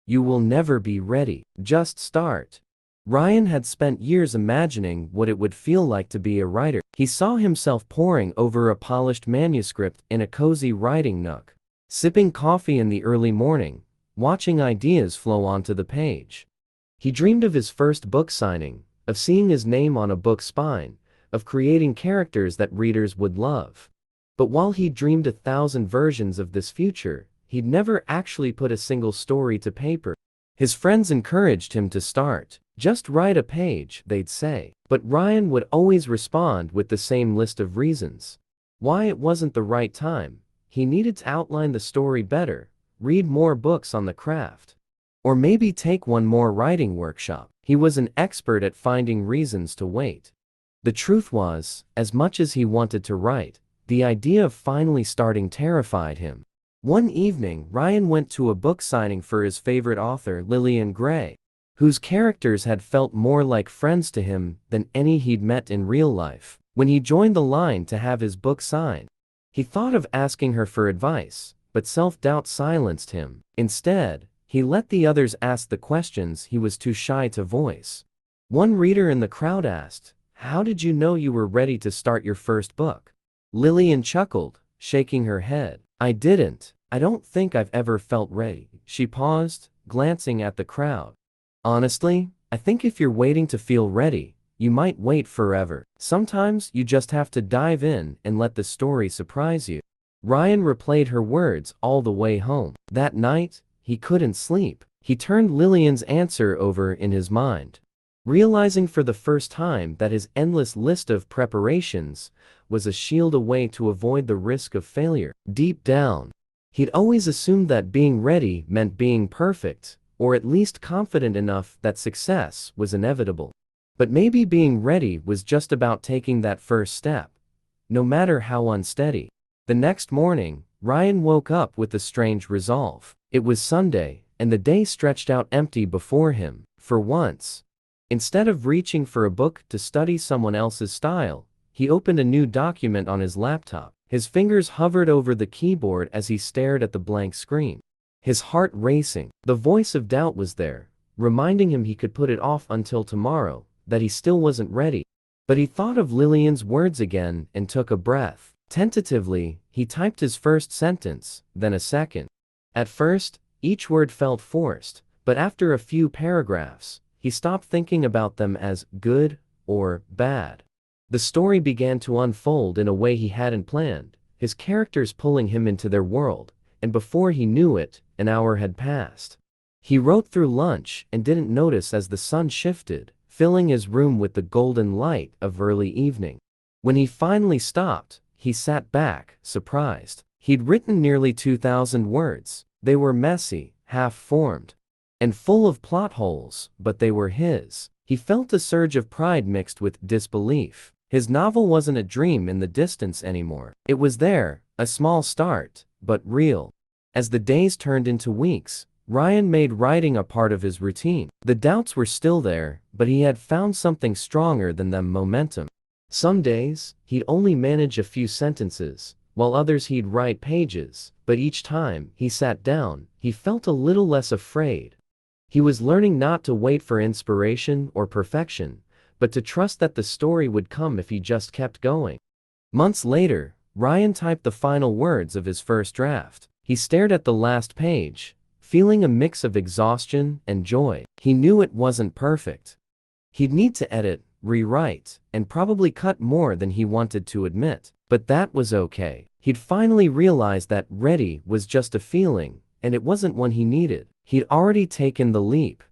You will never be ready. Just start. Ryan had spent years imagining what it would feel like to be a writer. He saw himself poring over a polished manuscript in a cozy writing nook, sipping coffee in the early morning, watching ideas flow onto the page. He dreamed of his first book signing, of seeing his name on a book spine, of creating characters that readers would love. But while he dreamed 1,000 versions of this future, he'd never actually put a single story to paper. His friends encouraged him to start. Just write a page, they'd say. But Ryan would always respond with the same list of reasons. Why it wasn't the right time. He needed to outline the story better, read more books on the craft, or maybe take one more writing workshop. He was an expert at finding reasons to wait. The truth was, as much as he wanted to write, the idea of finally starting terrified him. One evening, Ryan went to a book signing for his favorite author, Lillian Gray, whose characters had felt more like friends to him than any he'd met in real life. When he joined the line to have his book signed, he thought of asking her for advice, but self-doubt silenced him. Instead, he let the others ask the questions he was too shy to voice. One reader in the crowd asked, "How did you know you were ready to start your first book?" Lillian chuckled, shaking her head. "I didn't. I don't think I've ever felt ready." She paused, glancing at the crowd. "Honestly, I think if you're waiting to feel ready, you might wait forever. Sometimes you just have to dive in and let the story surprise you." Ryan replayed her words all the way home. That night, he couldn't sleep. He turned Lillian's answer over in his mind, realizing for the first time that his endless list of preparations was a shield away to avoid the risk of failure. Deep down, he'd always assumed that being ready meant being perfect, or at least confident enough that success was inevitable. But maybe being ready was just about taking that first step, no matter how unsteady. The next morning, Ryan woke up with a strange resolve. It was Sunday, and the day stretched out empty before him. For once, instead of reaching for a book to study someone else's style, he opened a new document on his laptop. His fingers hovered over the keyboard as he stared at the blank screen, his heart racing. The voice of doubt was there, reminding him he could put it off until tomorrow, that he still wasn't ready. But he thought of Lillian's words again and took a breath. Tentatively, he typed his first sentence, then a second. At first, each word felt forced, but after a few paragraphs, he stopped thinking about them as good or bad. The story began to unfold in a way he hadn't planned, his characters pulling him into their world, and before he knew it, an hour had passed. He wrote through lunch and didn't notice as the sun shifted, filling his room with the golden light of early evening. When he finally stopped, he sat back, surprised. He'd written nearly 2,000 words. They were messy, half-formed, and full of plot holes, but they were his. He felt a surge of pride mixed with disbelief. His novel wasn't a dream in the distance anymore. It was there, a small start, but real. As the days turned into weeks, Ryan made writing a part of his routine. The doubts were still there, but he had found something stronger than them: momentum. Some days, he'd only manage a few sentences, while others he'd write pages, but each time he sat down, he felt a little less afraid. He was learning not to wait for inspiration or perfection, but to trust that the story would come if he just kept going. Months later, Ryan typed the final words of his first draft. He stared at the last page, feeling a mix of exhaustion and joy. He knew it wasn't perfect. He'd need to edit, rewrite, and probably cut more than he wanted to admit. But that was okay. He'd finally realized that ready was just a feeling, and it wasn't one he needed. He'd already taken the leap.